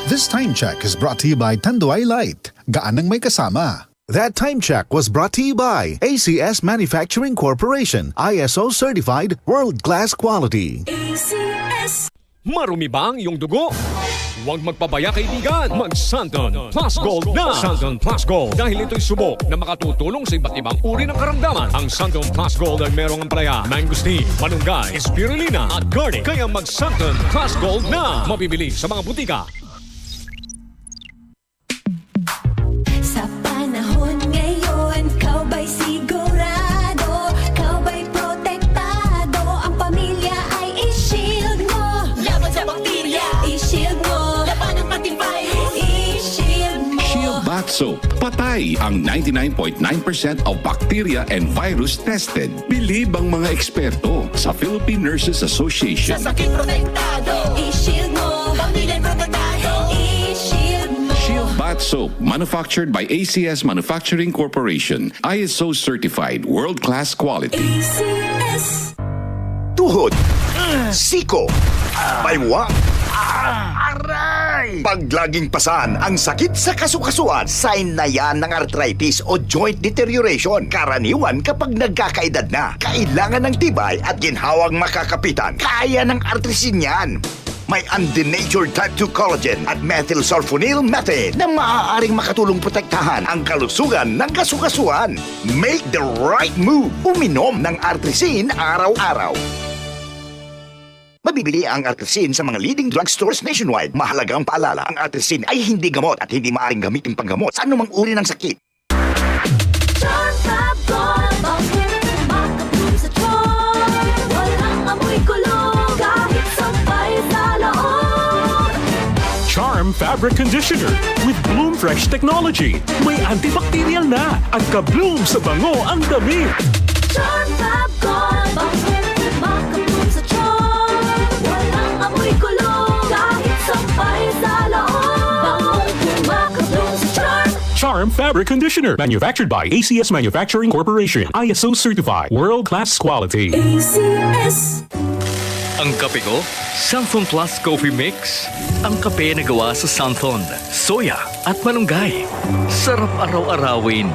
This time check is brought to you by Tanduay Light. Gaan ng may kasama. That time check was brought to you by ACS Manufacturing Corporation, ISO certified, world-class quality. ACS. Marumi ba ang iyong dugo? Huwag magpabaya kaibigan. Mag-Santon Plus Gold na. Santon Plus Gold. Dahil ito'y subok na makatutulong sa iba't ibang uri ng karamdaman. Ang Santon Plus Gold ay merong ampalaya, mangosteen, malunggay, spirulina at garlic. Kaya mag-Santon Plus Gold na. Mabibili sa mga butika. Sa panahon ngayon, kau ba'y sigurado? Kau ba'y protektado? Ang pamilya ay i-shield mo. Laban sa bakterya, i-shield mo. Laban ng pating virus, i-shield mo. Shield Bath Soap. Patay ang 99.9% of bacteria and virus tested. Bilib ang mga eksperto sa Philippine Nurses Association. Sa sakit protektado, i-shield mo. Pamilya protektado, i-shield mo. Shield Bath Soap, manufactured by ACS Manufacturing Corporation. ISO certified, world-class quality. ACS. Tuhod, siko, baywa, aray! Pag laging pasan ang sakit sa kasukasuan, sign na yan ng arthritis o joint deterioration. Karaniwan kapag nagkakaedad na, kailangan ng tibay at ginhawang makakapitan. Kaya ng artrisin yan. May undenatured type 2 collagen at methylsulfonyl methane na maaaring makatulong protektahan ang kalusugan ng kasukasuan. Make the right move. Uminom ng artrisin araw-araw. Mabibili ang artrisin sa mga leading drugstores nationwide. Mahalagang paalala, ang artrisin ay hindi gamot at hindi maaaring gamitin panggamot sa anumang uri ng sakit. Charm Fab Gold, bakit makapulong sa charm? Walang amoy kulong, kahit sampay sa loob. Charm Fabric Conditioner with Bloom Fresh Technology. May antibacterial na at ka-bloom sa bango ang damit. Charm Fab Gold, bakit makapulong sa charm? Walang amoy kulong, kahit sampay sa loob. Bangong kumakapulong sa charm. Charm Fabric Conditioner. Manufactured by ACS Manufacturing Corporation. ISO certified. World-class quality. ACS. Ang kape ko, Santon Plus Coffee Mix. Ang kape na gawa sa Santon, soya at malunggay. Sarap araw-arawin.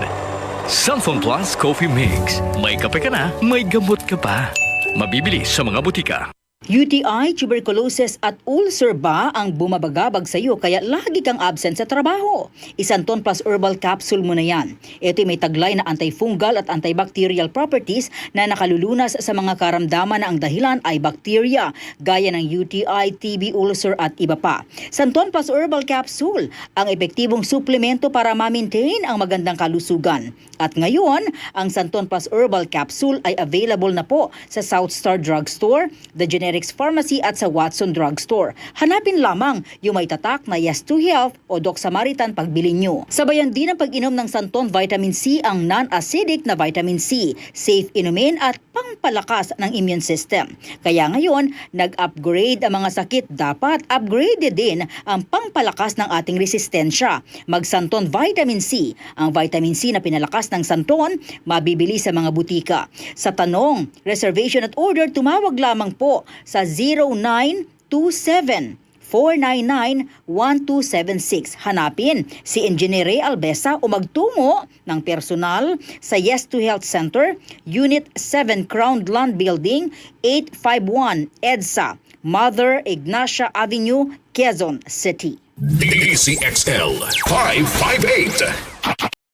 Santon Plus Coffee Mix. May kape ka na, may gamot ka pa. Mabibili sa mga butika. UTI, tuberculosis at ulcer ba ang bumabagabag sa iyo kaya lagi kang absent sa trabaho? Isanton Plus Herbal Capsule mo na yan. Ito'y may taglay na antifungal at antibacterial properties na nakalulunas sa mga karamdaman na ang dahilan ay bacteria, gaya ng UTI, TB, ulcer at iba pa. Santon Plus Herbal Capsule, ang epektibong suplemento para ma-maintain ang magandang kalusugan. At ngayon, ang Santon Plus Herbal Capsule ay available na po sa South Star Drugstore, The Generics Pharmacy at sa Watson Drugstore. Hanapin lamang yung may tatak na Yes to Health o Doc Samaritan pagbili nyo. Sabayan din ang pag-inom ng Santon Vitamin C, ang non-acidic na vitamin C. Safe inumin at pangpalakas ng immune system. Kaya ngayon, nag-upgrade ang mga sakit. Dapat upgraded din ang pangpalakas ng ating resistensya. Mag-Santon Vitamin C. Ang vitamin C na pinalakas ng Santon, mabibili sa mga butika. Sa tanong, reservation at order, tumawag lamang po sa 0927-499-1276. Hanapin si Engineer Ray Albesa o magtungo ng personal sa Yes to Health Center, Unit 7 Crown Land Building, 851 EDSA, Mother Ignacia Avenue, Quezon City. DCXL 558.